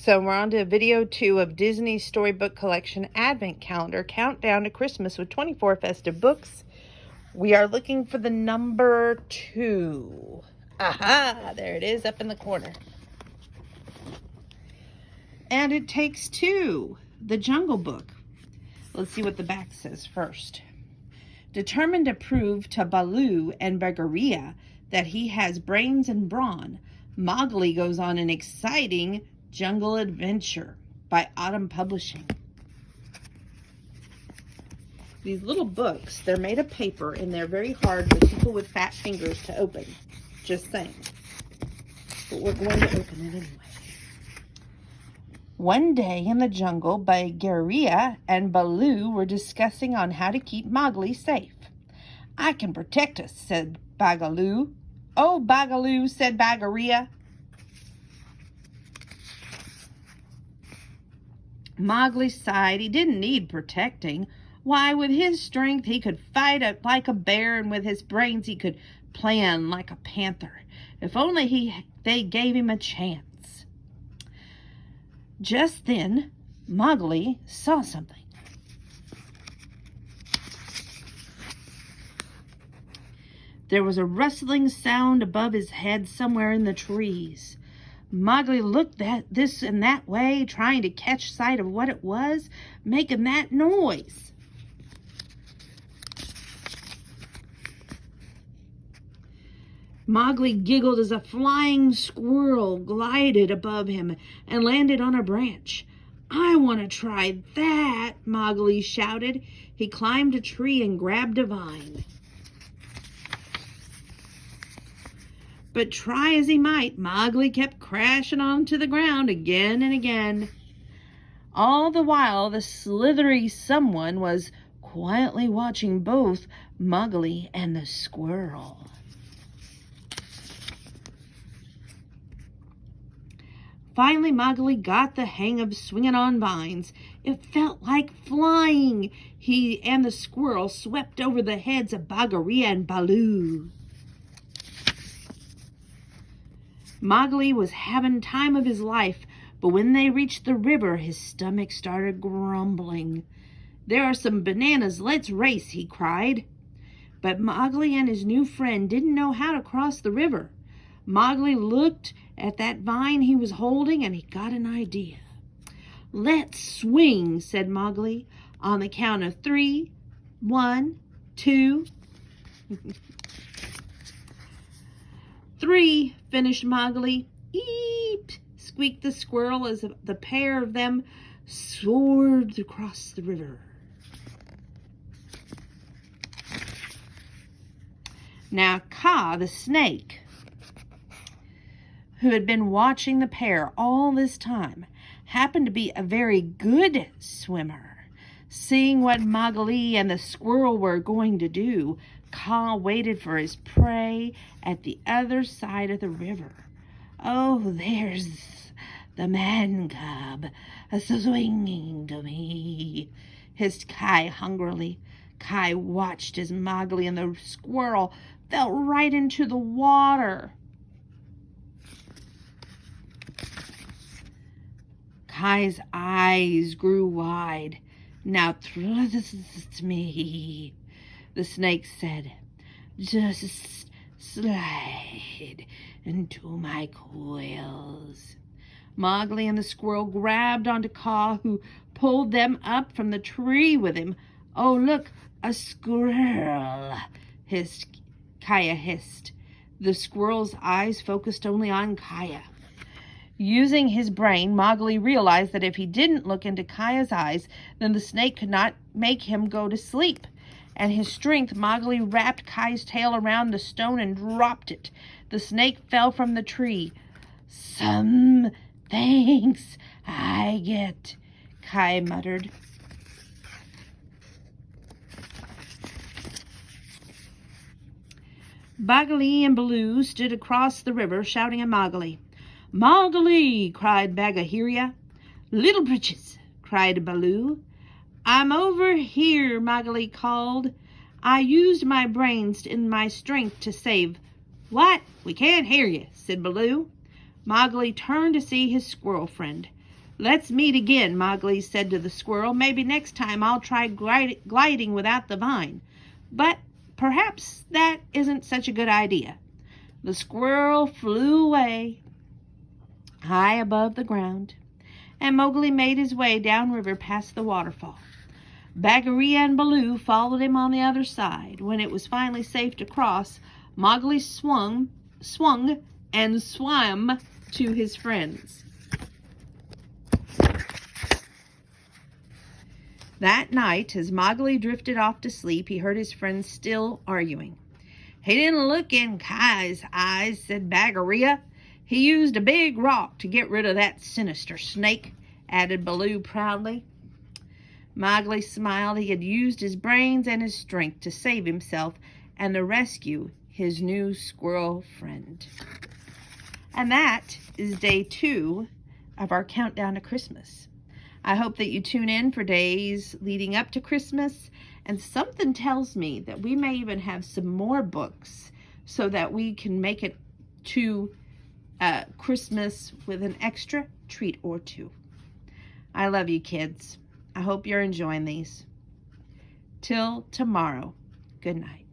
So we're on to video 2 of Disney's Storybook Collection Advent Calendar, Countdown to Christmas with 24 festive books. We are looking for the number 2. Aha! There it is up in the corner. And It Takes Two, the Jungle Book. Let's see what the back says first. Determined to prove to Baloo and Bagheera that he has brains and brawn, Mowgli goes on an exciting jungle adventure by Autumn Publishing. These little books, they're made of paper and they're very hard for people with fat fingers to open. Just saying. But we're going to open it anyway. One day in the jungle, Bagheera and Baloo were discussing on how to keep Mowgli safe. "I can protect us," said Bagaloo. "Oh, Bagaloo," said Bagheera. Mowgli sighed. He didn't need protecting. Why, with his strength, he could fight like a bear, and with his brains, he could plan like a panther. If only they gave him a chance. Just then, Mowgli saw something. There was a rustling sound above his head somewhere in the trees. Mowgli looked at this and that way, trying to catch sight of what it was making that noise. Mowgli giggled as a flying squirrel glided above him and landed on a branch. "I want to try that," Mowgli shouted. He climbed a tree and grabbed a vine. But try as he might, Mowgli kept crashing onto the ground again and again. All the while, the slithery someone was quietly watching both Mowgli and the squirrel. Finally, Mowgli got the hang of swinging on vines. It felt like flying. He and the squirrel swept over the heads of Bagheera and Baloo. Mowgli was having time of his life, but when they reached the river, his stomach started grumbling. "There are some bananas. Let's race," he cried. But Mowgli and his new friend didn't know how to cross the river. Mowgli looked at that vine he was holding, and he got an idea. "Let's swing," said Mowgli, "on the count of 3. 1, 2. 3, finished Mowgli. "Eep," squeaked the squirrel as the pair of them soared across the river. Now Kaa the snake, who had been watching the pair all this time, happened to be a very good swimmer. Seeing what Mowgli and the squirrel were going to do, Kaa waited for his prey at the other side of the river. "Oh, there's the man cub swinging to me," hissed Kai hungrily. Kai watched as Mowgli and the squirrel fell right into the water. Kai's eyes grew wide. "Now trust me," the snake said. "Just slide into my coils." Mowgli and the squirrel grabbed onto Kaa, who pulled them up from the tree with him. "Oh, look, a squirrel," Kaya hissed. The squirrel's eyes focused only on Kaya. Using his brain, Mowgli realized that if he didn't look into Kaya's eyes, then the snake could not make him go to sleep. And his strength, Mowgli wrapped Kai's tail around the stone and dropped it. The snake fell from the tree. "Some thanks I get," Kai muttered. Bagheera and Baloo stood across the river, shouting at Mowgli. "Mowgli!" cried Bagheera. "Little Britches!" cried Baloo. "I'm over here," Mowgli called. "I used my brains and my strength to save." "What? We can't hear you," said Baloo. Mowgli turned to see his squirrel friend. "Let's meet again," Mowgli said to the squirrel. "Maybe next time I'll try gliding without the vine. But perhaps that isn't such a good idea." The squirrel flew away high above the ground, and Mowgli made his way downriver past the waterfall. Bagheera and Baloo followed him on the other side. When it was finally safe to cross, Mowgli swung and swam to his friends. That night, as Mowgli drifted off to sleep, he heard his friends still arguing. "He didn't look in Kai's eyes," said Bagheera. "He used a big rock to get rid of that sinister snake," added Baloo proudly. Mowgli smiled. He had used his brains and his strength to save himself and to rescue his new squirrel friend. And that is day 2 of our countdown to Christmas. I hope that you tune in for days leading up to Christmas, and something tells me that we may even have some more books so that we can make it to Christmas with an extra treat or two. I love you, kids. I hope you're enjoying these. Till tomorrow, good night.